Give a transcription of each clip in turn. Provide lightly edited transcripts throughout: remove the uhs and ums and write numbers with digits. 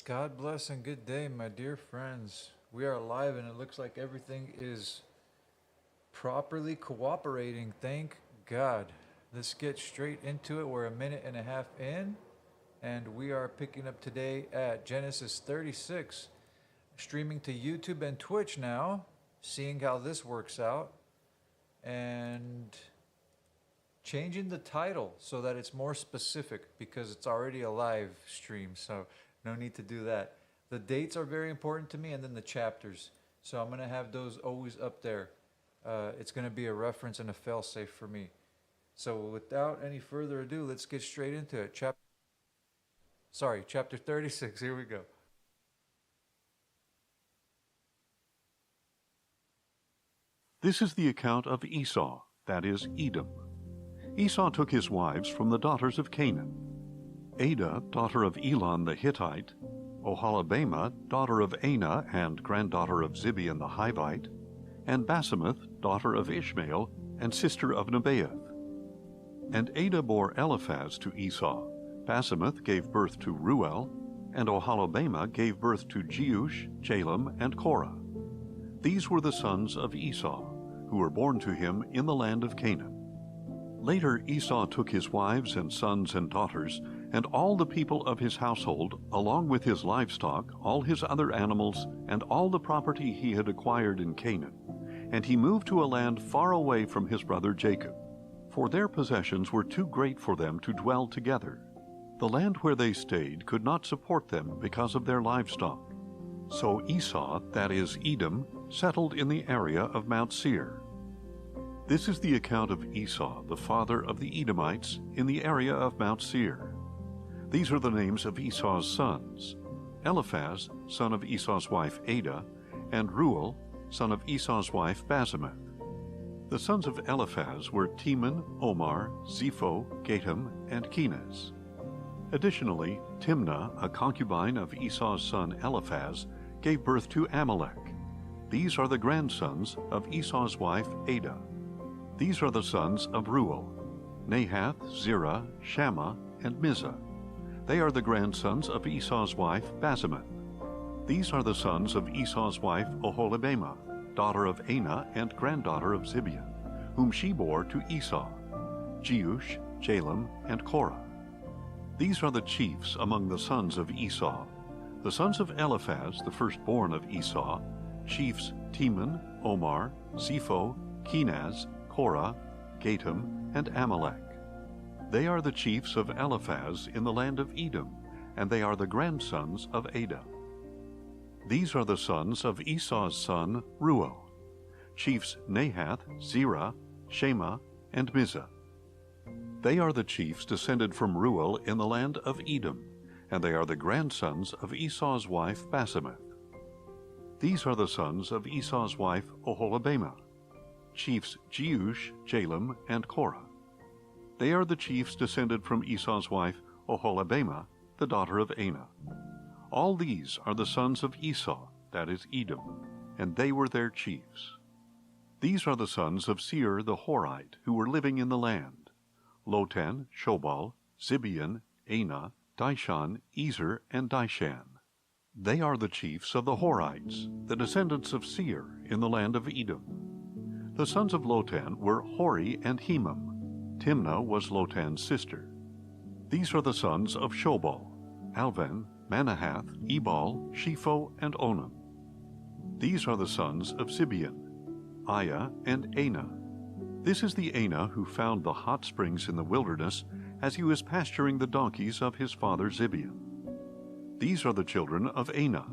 God bless and good day, my dear friends. We are live and it looks like everything is properly cooperating. Thank God. Let's get straight into it. We're a minute and a half in, and we are picking up today at Genesis 36, streaming to YouTube and Twitch now, seeing how this works out, and changing the title so that it's more specific because it's already a live stream, so no need to do that. The dates are very important to me, and then the chapters. So I'm going to have those always up there. It's going to be a reference and a fail-safe for me. So without any further ado, let's get straight into it. Chapter 36. Here we go. This is the account of Esau, that is, Edom. Esau took his wives from the daughters of Canaan: Adah, daughter of Elon the Hittite; Oholibamah, daughter of Anah and granddaughter of Zibeon the Hivite; and Basemath, daughter of Ishmael and sister of Nebaioth. And Adah bore Eliphaz to Esau. Basemath gave birth to Ruel, and Oholibamah gave birth to Jeush, Jalem, and Korah. These were the sons of Esau, who were born to him in the land of Canaan. Later Esau took his wives and sons and daughters, and all the people of his household, along with his livestock, all his other animals, and all the property he had acquired in Canaan. And he moved to a land far away from his brother Jacob, for their possessions were too great for them to dwell together. The land where they stayed could not support them because of their livestock. So Esau, that is, Edom, settled in the area of Mount Seir. This is the account of Esau, the father of the Edomites, in the area of Mount Seir. These are the names of Esau's sons: Eliphaz, son of Esau's wife Adah, and Ruel, son of Esau's wife Basemath. The sons of Eliphaz were Teman, Omar, Zepho, Gatam, and Kenaz. Additionally, Timnah, a concubine of Esau's son Eliphaz, gave birth to Amalek. These are the grandsons of Esau's wife Adah. These are the sons of Ruel: Nahath, Zerah, Shammah, and Mizah. They are the grandsons of Esau's wife Basemath. These are the sons of Esau's wife Oholibamah, daughter of Anah and granddaughter of Zibeon, whom she bore to Esau: Jeush, Jalem, and Korah. These are the chiefs among the sons of Esau. The sons of Eliphaz, the firstborn of Esau: chiefs Teman, Omar, Zepho, Kenaz, Korah, Gatam, and Amalek. They are the chiefs of Eliphaz in the land of Edom, and they are the grandsons of Adah. These are the sons of Esau's son Ruel: chiefs Nahath, Zerah, Shammah, and Mizah. They are the chiefs descended from Ruel in the land of Edom, and they are the grandsons of Esau's wife Basemath. These are the sons of Esau's wife Oholibamah: chiefs Jeush, Jalem, and Korah. They are the chiefs descended from Esau's wife Oholibamah, the daughter of Anah. All these are the sons of Esau, that is, Edom, and they were their chiefs. These are the sons of Seir the Horite, who were living in the land: Lotan, Shobal, Zibeon, Anah, Dishon, Ezer, and Dishan. They are the chiefs of the Horites, the descendants of Seir in the land of Edom. The sons of Lotan were Hori and Hemam. Timnah was Lotan's sister. These are the sons of Shobal: Alvan, Manahath, Ebal, Shepho, and Onam. These are the sons of Zibeon: Aiah and Anah. This is the Anah who found the hot springs in the wilderness as he was pasturing the donkeys of his father Zibeon. These are the children of Anah: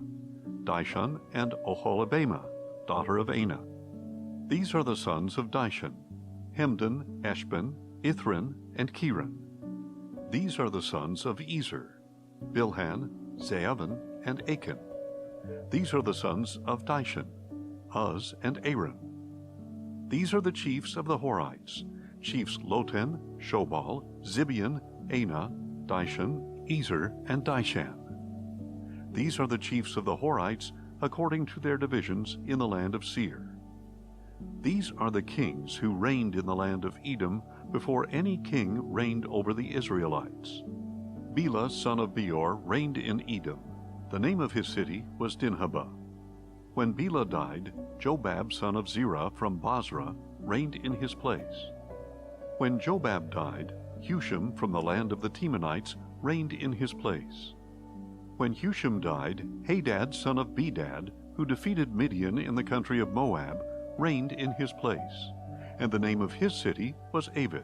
Dishon and Oholibamah, daughter of Anah. These are the sons of Dishon: Hemdan, Eshban, Ithran, and Kiran. These are the sons of Ezer: Bilhan, Zaavan, and Achan. These are the sons of Dishon: Uz and Aaron. These are the chiefs of the Horites: chiefs Lotan, Shobal, Zibeon, Anah, Dishon, Ezer, and Dishan. These are the chiefs of the Horites according to their divisions in the land of Seir. These are the kings who reigned in the land of Edom before any king reigned over the Israelites. Bela son of Beor reigned in Edom. The name of his city was Dinhabah. When Bela died, Jobab son of Zerah from Basra reigned in his place. When Jobab died, Husham from the land of the Temanites reigned in his place. When Husham died, Hadad son of Bedad, who defeated Midian in the country of Moab, reigned in his place, and the name of his city was Avith.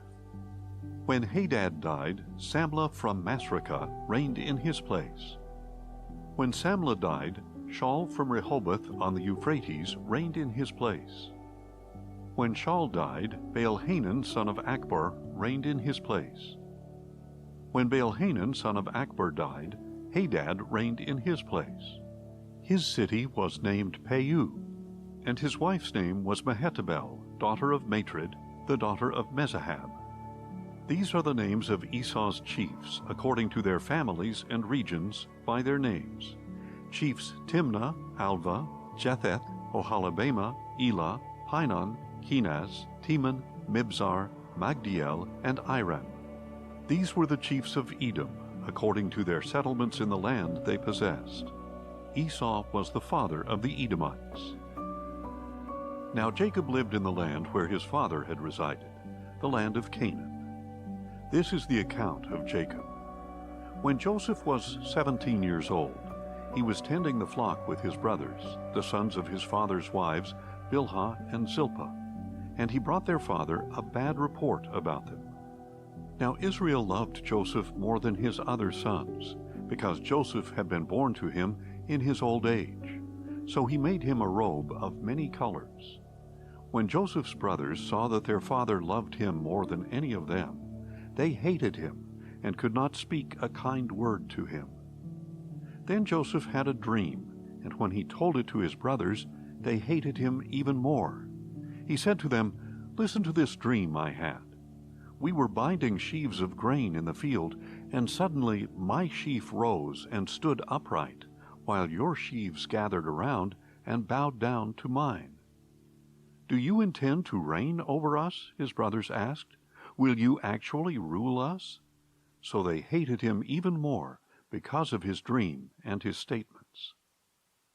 When Hadad died, Samlah from Masrekah reigned in his place. When Samlah died, Shaul from Rehoboth on the Euphrates reigned in his place. When Shaul died, Baal-Hanan son of Akbor reigned in his place. When Baal-Hanan son of Akbor died, Hadad reigned in his place. His city was named Pau, and his wife's name was Mehetabel, daughter of Matred, the daughter of Mezahab. These are the names of Esau's chiefs, according to their families and regions, by their names. Chiefs Timnah, Alva, Jetheth, Oholibamah, Elah, Pinon, Kenaz, Teman, Mibzar, Magdiel, and Iram. These were the chiefs of Edom, according to their settlements in the land they possessed. Esau was the father of the Edomites. Now Jacob lived in the land where his father had resided, the land of Canaan. This is the account of Jacob. When Joseph was 17 years old, he was tending the flock with his brothers, the sons of his father's wives, Bilhah and Zilpah, and he brought their father a bad report about them. Now Israel loved Joseph more than his other sons, because Joseph had been born to him in his old age. So he made him a robe of many colors. When Joseph's brothers saw that their father loved him more than any of them, they hated him and could not speak a kind word to him. Then Joseph had a dream, and when he told it to his brothers, they hated him even more. He said to them, "Listen to this dream I had. We were binding sheaves of grain in the field, and suddenly my sheaf rose and stood upright, while your sheaves gathered around and bowed down to mine." "Do you intend to reign over us?" his brothers asked. "Will you actually rule us?" So they hated him even more because of his dream and his statements.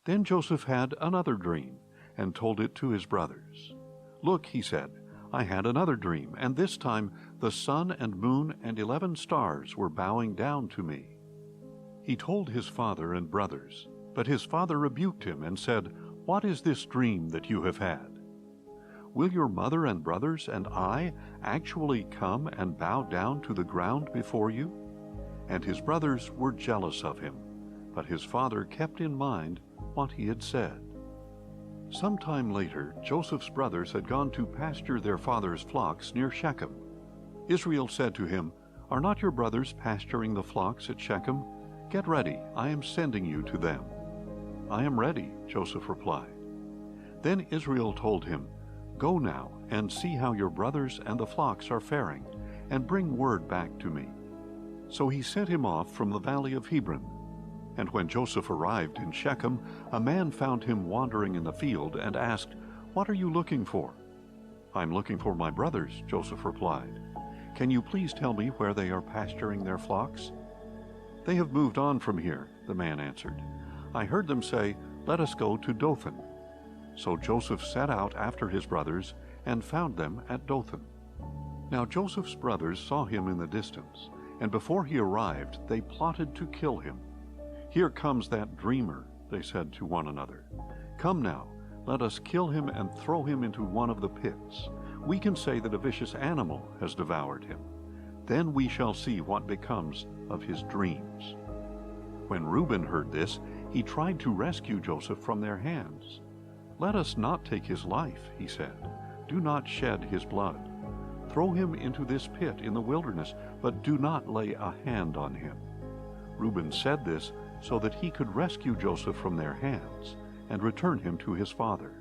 Then Joseph had another dream and told it to his brothers. "Look," he said, "I had another dream, and this time the sun and moon and 11 stars were bowing down to me." He told his father and brothers, but his father rebuked him and said, "What is this dream that you have had? Will your mother and brothers and I actually come and bow down to the ground before you?" And his brothers were jealous of him, but his father kept in mind what he had said. Some time later, Joseph's brothers had gone to pasture their father's flocks near Shechem. Israel said to him, "Are not your brothers pasturing the flocks at Shechem? Get ready, I am sending you to them." "I am ready," Joseph replied. Then Israel told him, "Go now and see how your brothers and the flocks are faring, and bring word back to me." So he sent him off from the valley of Hebron. And when Joseph arrived in Shechem, a man found him wandering in the field and asked, "What are you looking for?" "I'm looking for my brothers," Joseph replied. "Can you please tell me where they are pasturing their flocks?" "They have moved on from here," the man answered. "I heard them say, 'Let us go to Dothan.'" So Joseph set out after his brothers and found them at Dothan. Now Joseph's brothers saw him in the distance, and before he arrived they plotted to kill him. "Here comes that dreamer," they said to one another. "Come now, let us kill him and throw him into one of the pits. We can say that a vicious animal has devoured him. Then we shall see what becomes of his dreams." When Reuben heard this, he tried to rescue Joseph from their hands. "Let us not take his life," he said. "Do not shed his blood. Throw him into this pit in the wilderness, but do not lay a hand on him." Reuben said this so that he could rescue Joseph from their hands and return him to his father.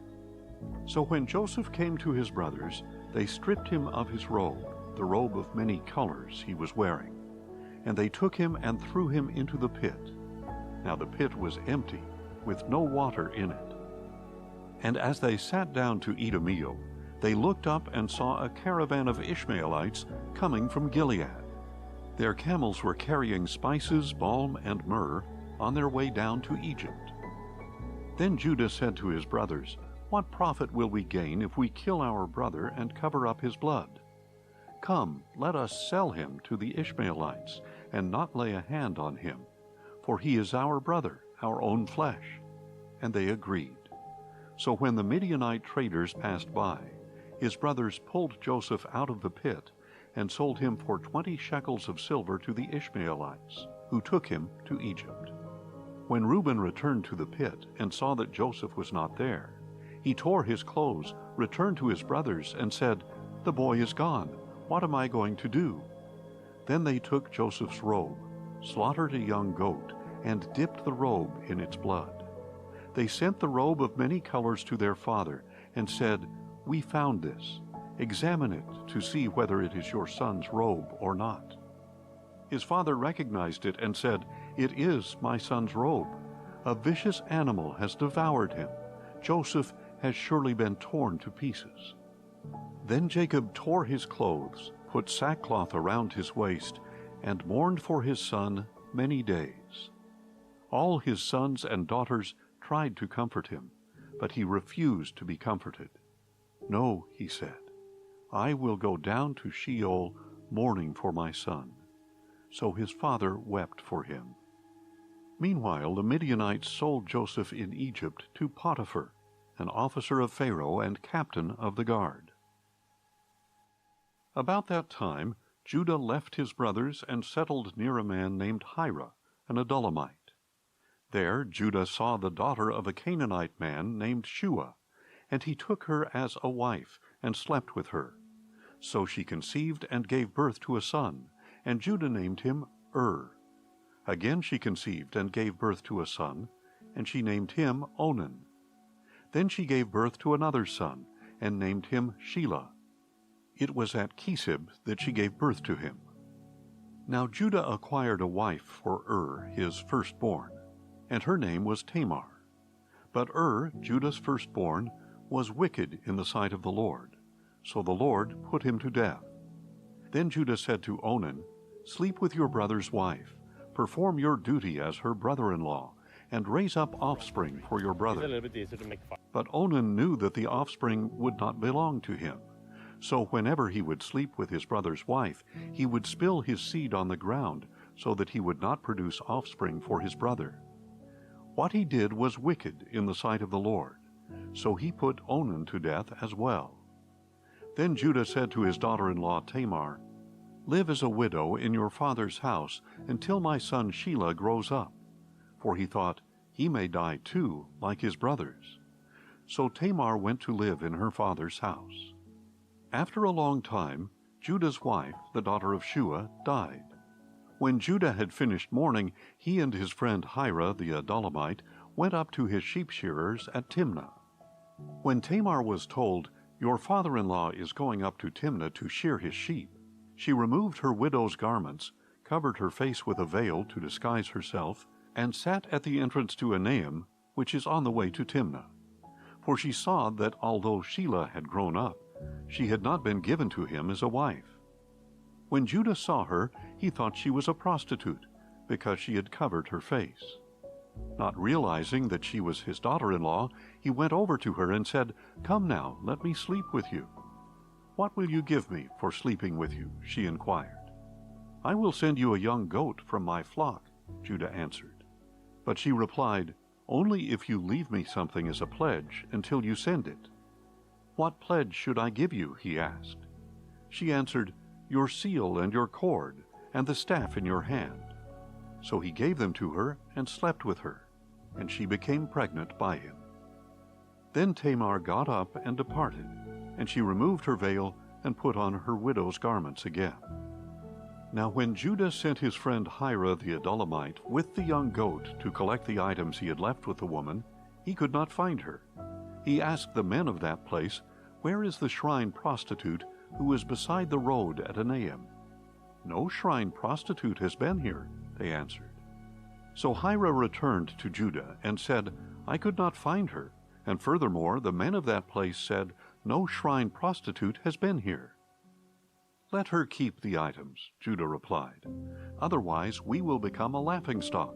So when Joseph came to his brothers, they stripped him of his robe, the robe of many colors he was wearing, and they took him and threw him into the pit. Now the pit was empty, with no water in it. And as they sat down to eat a meal, they looked up and saw a caravan of Ishmaelites coming from Gilead. Their camels were carrying spices, balm, and myrrh, on their way down to Egypt. Then Judah said to his brothers, "What profit will we gain if we kill our brother and cover up his blood? Come, let us sell him to the Ishmaelites, and not lay a hand on him, for he is our brother, our own flesh." And they agreed. So when the Midianite traders passed by, his brothers pulled Joseph out of the pit and sold him for 20 shekels of silver to the Ishmaelites, who took him to Egypt. When Reuben returned to the pit and saw that Joseph was not there, he tore his clothes, returned to his brothers, and said, "The boy is gone. What am I going to do?" Then they took Joseph's robe, slaughtered a young goat, and dipped the robe in its blood. They sent the robe of many colors to their father and said, "We found this. Examine it to see whether it is your son's robe or not." His father recognized it and said, "It is my son's robe. A vicious animal has devoured him. Joseph has surely been torn to pieces." Then Jacob tore his clothes, put sackcloth around his waist, and mourned for his son many days. All his sons and daughters tried to comfort him, but he refused to be comforted. "No," he said, "I will go down to Sheol mourning for my son." So his father wept for him. Meanwhile, the Midianites sold Joseph in Egypt to Potiphar, an officer of Pharaoh and captain of the guard. About that time, Judah left his brothers and settled near a man named Hira, an Adullamite. There Judah saw the daughter of a Canaanite man named Shua, and he took her as a wife and slept with her. So she conceived and gave birth to a son, and Judah named him Again she conceived and gave birth to a son, and she named him Onan. Then she gave birth to another son, and named him Shelah. It was at Kisib that she gave birth to him. Now Judah acquired a wife for his firstborn, and her name was Tamar. But Judah's firstborn, was wicked in the sight of the Lord, so the Lord put him to death. Then Judah said to Onan, "Sleep with your brother's wife, perform your duty as her brother-in-law, and raise up offspring for your brother." But Onan knew that the offspring would not belong to him. So whenever he would sleep with his brother's wife, he would spill his seed on the ground, so that he would not produce offspring for his brother. What he did was wicked in the sight of the Lord, so he put Onan to death as well. Then Judah said to his daughter-in-law Tamar, "Live as a widow in your father's house until my son Shelah grows up." For he thought, "He may die too, like his brothers." So Tamar went to live in her father's house. After a long time, Judah's wife, the daughter of Shua, died. When Judah had finished mourning, he and his friend Hira the Adullamite went up to his sheep shearers at Timnah. When Tamar was told, "Your father-in-law is going up to Timnah to shear his sheep," she removed her widow's garments, covered her face with a veil to disguise herself, and sat at the entrance to Enaim, which is on the way to Timnah. For she saw that although Shelah had grown up, she had not been given to him as a wife. When Judah saw her, he thought she was a prostitute, because she had covered her face. Not realizing that she was his daughter-in-law, he went over to her and said, "Come now, let me sleep with you." "What will you give me for sleeping with you?" she inquired. "I will send you a young goat from my flock," Judah answered. But she replied, "Only if you leave me something as a pledge until you send it." "What pledge should I give you?" he asked. She answered, "Your seal and your cord, and the staff in your hand." So he gave them to her and slept with her, and she became pregnant by him. Then Tamar got up and departed, and she removed her veil and put on her widow's garments again. Now when Judah sent his friend Hira the Adullamite with the young goat to collect the items he had left with the woman, he could not find her. He asked the men of that place, "Where is the shrine prostitute who is beside the road at Enaim?" "No shrine prostitute has been here," they answered. So Hira returned to Judah and said, "I could not find her, and furthermore the men of that place said, 'No shrine prostitute has been here.'" "Let her keep the items," Judah replied. "Otherwise we will become a laughingstock."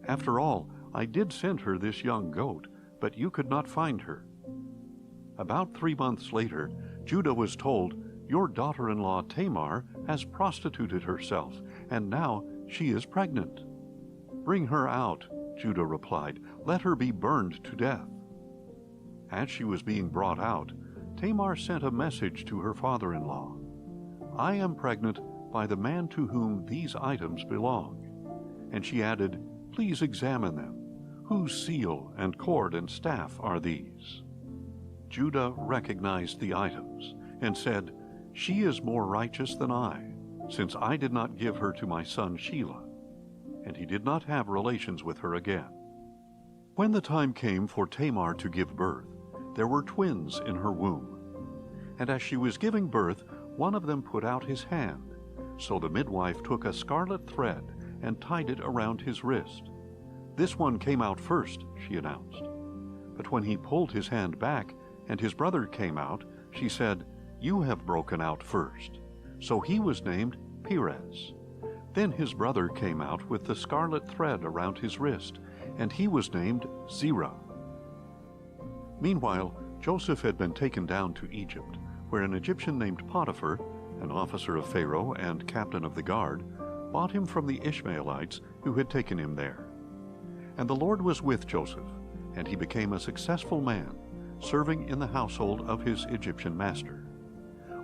After all, I did send her this young goat, but you could not find her." About 3 months later, Judah was told, "Your daughter-in-law Tamar has prostituted herself, and now she is pregnant." "Bring her out," Judah replied. "Let her be burned to death." As she was being brought out, Tamar sent a message to her father-in-law. "I am pregnant by the man to whom these items belong." And she added, "Please examine them. Whose seal and cord and staff are these?" Judah recognized the items and said, "She is more righteous than I, since I did not give her to my son Shelah." And he did not have relations with her again. When the time came for Tamar to give birth, there were twins in her womb. And as she was giving birth, one of them put out his hand. So the midwife took a scarlet thread and tied it around his wrist. "This one came out first," she announced. But when he pulled his hand back and his brother came out, she said, "You have broken out first." So he was named Perez. Then his brother came out with the scarlet thread around his wrist, and he was named Zerah. Meanwhile, Joseph had been taken down to Egypt, where an Egyptian named Potiphar, an officer of Pharaoh and captain of the guard, bought him from the Ishmaelites who had taken him there. And the Lord was with Joseph, and he became a successful man, serving in the household of his Egyptian master.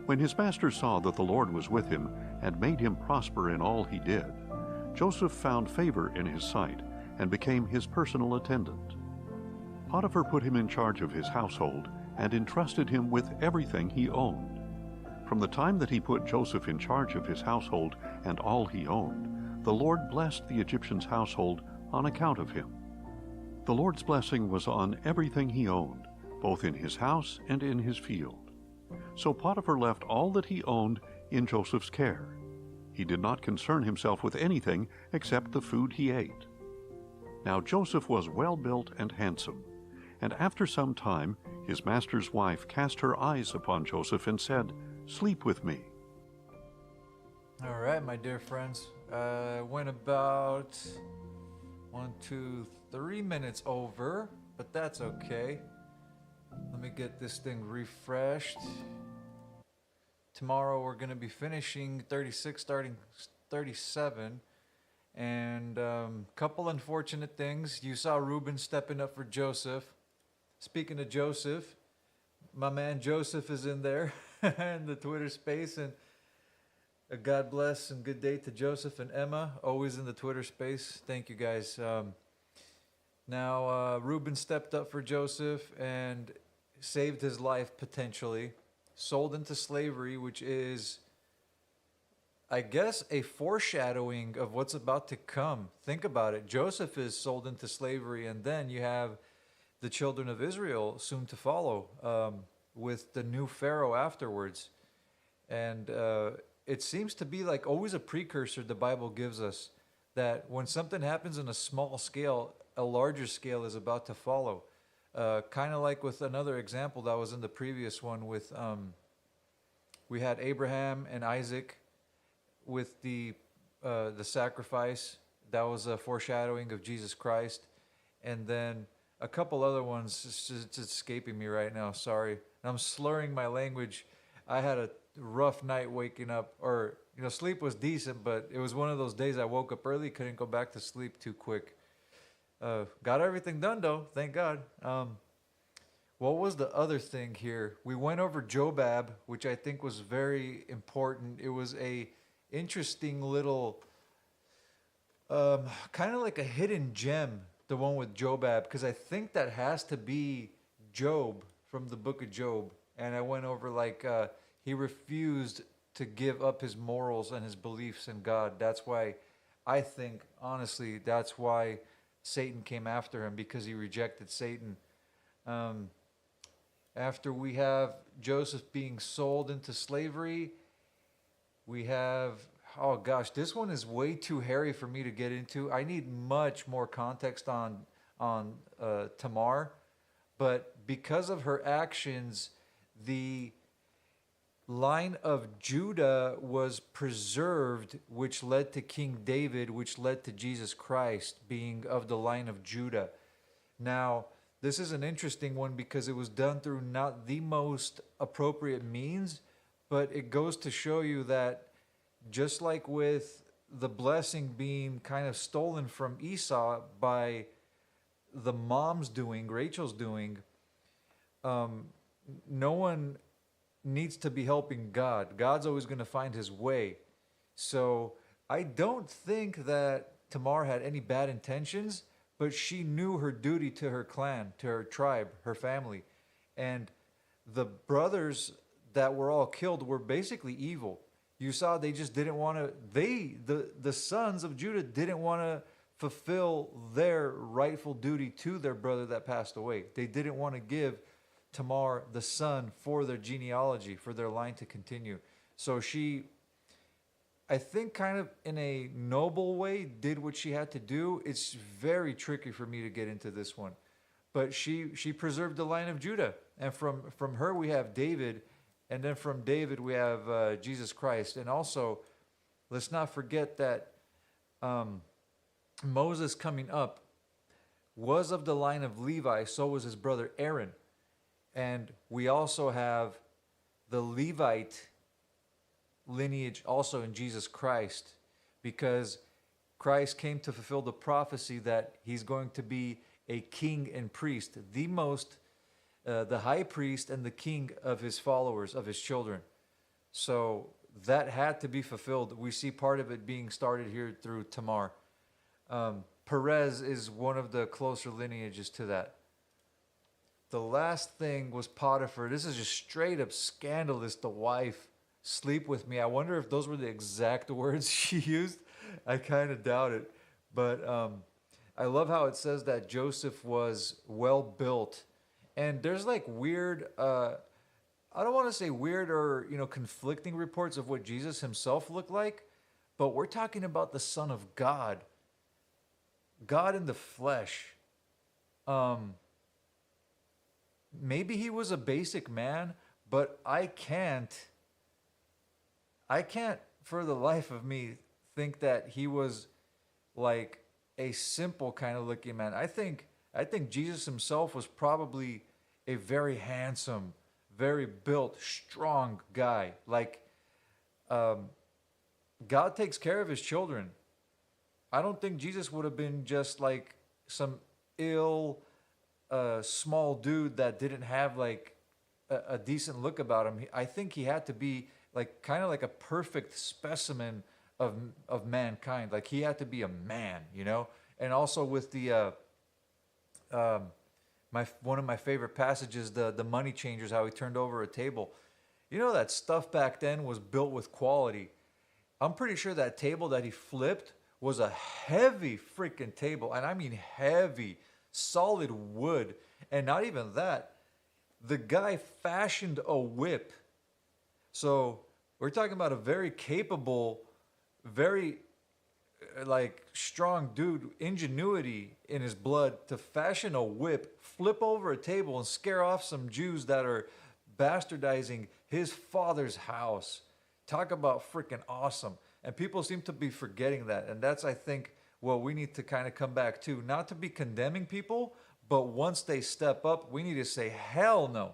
When his master saw that the Lord was with him and made him prosper in all he did, Joseph found favor in his sight and became his personal attendant. Potiphar put him in charge of his household and entrusted him with everything he owned. From the time that he put Joseph in charge of his household and all he owned, the Lord blessed the Egyptian's household on account of him. The Lord's blessing was on everything he owned, both in his house and in his field. So Potiphar left all that he owned in Joseph's care. He did not concern himself with anything except the food he ate. Now Joseph was well-built and handsome, and after some time his master's wife cast her eyes upon Joseph and said, "Sleep with me." All right, my dear friends. Went about 1, 2, 3 minutes over, but that's okay. Let me get this thing refreshed. Tomorrow we're going to be finishing 36, starting 37. And couple unfortunate things. You saw Reuben stepping up for Joseph. Speaking of Joseph, my man Joseph is in there in the Twitter space. And a God bless and good day to Joseph and Emma, always in the Twitter space. Thank you guys. Now, Reuben stepped up for Joseph and saved his life potentially. Sold into slavery, which is, I guess, a foreshadowing of what's about to come. Think about it. Joseph is sold into slavery, and then you have the children of Israel soon to follow with the new Pharaoh afterwards. And it seems to be like always a precursor the Bible gives us, that when something happens in a small scale, a larger scale is about to follow. Kind of like with another example that was in the previous one with, we had Abraham and Isaac with the sacrifice. That was a foreshadowing of Jesus Christ. And then a couple other ones, it's escaping me right now, sorry. I'm slurring my language. I had a rough night waking up, or, sleep was decent, but it was one of those days I woke up early, couldn't go back to sleep too quick. Got everything done though, thank God. What was the other thing here? We went over Jobab, which I think was very important. It was a interesting little, kind of like a hidden gem, the one with Jobab, because I think that has to be Job from the book of Job. And I went over he refused to give up his morals and his beliefs in God. That's why I think, honestly, that's why Satan came after him, because he rejected Satan. After we have Joseph being sold into slavery, we have, oh gosh, this one is way too hairy for me to get into. I need much more context on Tamar, but because of her actions, the line of Judah was preserved, which led to King David, which led to Jesus Christ being of the line of Judah. Now, this is an interesting one because it was done through not the most appropriate means, but it goes to show you that just like with the blessing being kind of stolen from Esau by the mom's doing, Rachel's doing, um, no one needs to be helping God. God's always going to find his way. So I don't think that Tamar had any bad intentions, but she knew her duty to her clan, to her tribe, her family. And the brothers that were all killed were basically evil. You saw they just didn't want to, the sons of Judah didn't want to fulfill their rightful duty to their brother that passed away. They didn't want to give Tamar the son for their genealogy, for their line to continue. So she, I think, kind of in a noble way, did what she had to do. It's very tricky for me to get into this one, but she preserved the line of Judah, and from her we have David, and then from David we have Jesus Christ, and also let's not forget that Moses coming up was of the line of Levi, so was his brother Aaron, and we also have the Levite lineage also in Jesus Christ, because Christ came to fulfill the prophecy that he's going to be a king and priest, the high priest and the king of his followers, of his children. So that had to be fulfilled. We see part of it being started here through Tamar. Perez is one of the closer lineages to that. The last thing was Potiphar. This is just straight up scandalous. The wife sleep with me. I wonder if those were the exact words she used. I kind of doubt it. But I love how it says that Joseph was well built. And there's like weird, I don't want to say weird or, conflicting reports of what Jesus himself looked like, but we're talking about the Son of God. God in the flesh. Maybe he was a basic man, but I can't for the life of me think that he was like a simple kind of looking man. I think Jesus himself was probably a very handsome, very built, strong guy. Like, God takes care of his children. I don't think Jesus would have been just like some ill, small dude that didn't have like a decent look about him. I think he had to be like kind of like a perfect specimen of mankind. Like he had to be a man, And also with the one of my favorite passages, the money changers, how he turned over a table. That stuff back then was built with quality. I'm pretty sure that table that he flipped was a heavy freaking table, and I mean heavy, solid wood. And not even that, the guy fashioned a whip. So we're talking about a very capable, very like strong dude, ingenuity in his blood to fashion a whip, flip over a table, and scare off some Jews that are bastardizing his father's house. Talk about freaking awesome. And people seem to be forgetting that. And that's, I think, what we need to kind of come back to. Not to be condemning people, but once they step up, we need to say, hell no.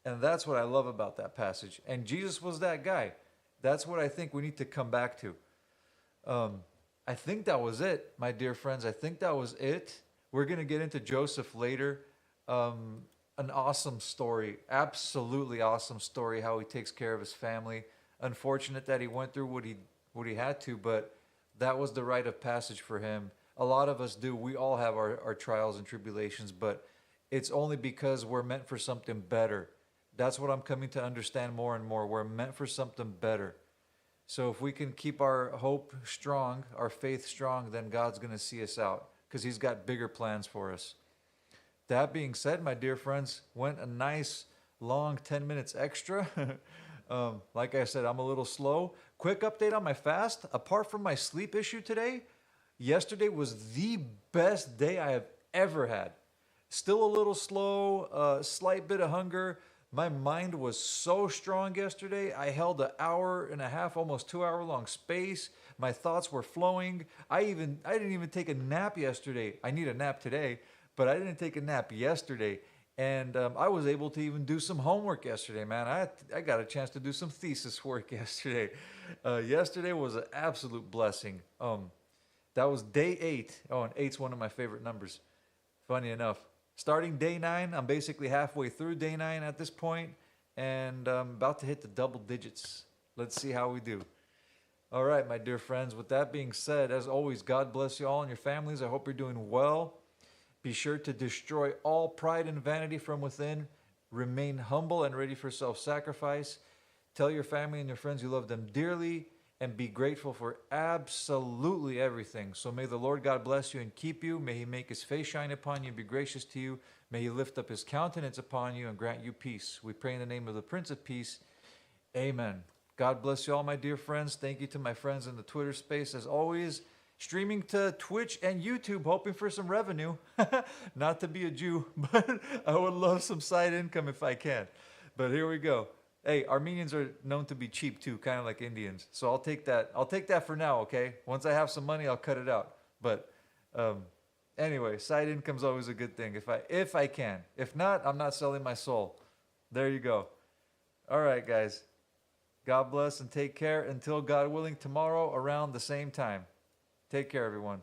And that's what I love about that passage. And Jesus was that guy. That's what I think we need to come back to. I think that was it, my dear friends. I think that was it. We're going to get into Joseph later. An awesome story. Absolutely awesome story, how he takes care of his family. Unfortunate that he went through what he had to, but that was the rite of passage for him. A lot of us do. We all have our trials and tribulations, but it's only because we're meant for something better. That's what I'm coming to understand more and more. We're meant for something better. So if we can keep our hope strong, our faith strong, then God's going to see us out because he's got bigger plans for us. That being said, my dear friends, went a nice long 10 minutes extra. Like I said, I'm a little slow. Quick update on my fast. Apart from my sleep issue today, yesterday was the best day I have ever had. Still a little slow, slight bit of hunger, My mind was so strong yesterday. I held an hour and a half, almost 2 hour long space. My thoughts were flowing. I didn't even take a nap yesterday. I need a nap today, but I didn't take a nap yesterday. And I was able to even do some homework yesterday, man. I got a chance to do some thesis work yesterday. Yesterday was an absolute blessing. That was day 8. Oh, and eight's one of my favorite numbers. Funny enough. Starting day 9, I'm basically halfway through day 9 at this point, and I'm about to hit the double digits. Let's see how we do. All right, my dear friends, with that being said, as always, God bless you all and your families. I hope you're doing well. Be sure to destroy all pride and vanity from within. Remain humble and ready for self-sacrifice. Tell your family and your friends you love them dearly, and be grateful for absolutely everything. So may the Lord God bless you and keep you. May he make his face shine upon you and be gracious to you. May he lift up his countenance upon you and grant you peace. We pray in the name of the Prince of Peace. Amen. God bless you all, my dear friends. Thank you to my friends in the Twitter space, as always. Streaming to Twitch and YouTube, hoping for some revenue. Not to be a Jew, but I would love some side income if I can. But here we go. Hey, Armenians are known to be cheap too, kind of like Indians. So I'll take that. I'll take that for now, okay? Once I have some money, I'll cut it out. But anyway, side income's always a good thing if I can. If not, I'm not selling my soul. There you go. All right, guys. God bless and take care until God willing tomorrow around the same time. Take care, everyone.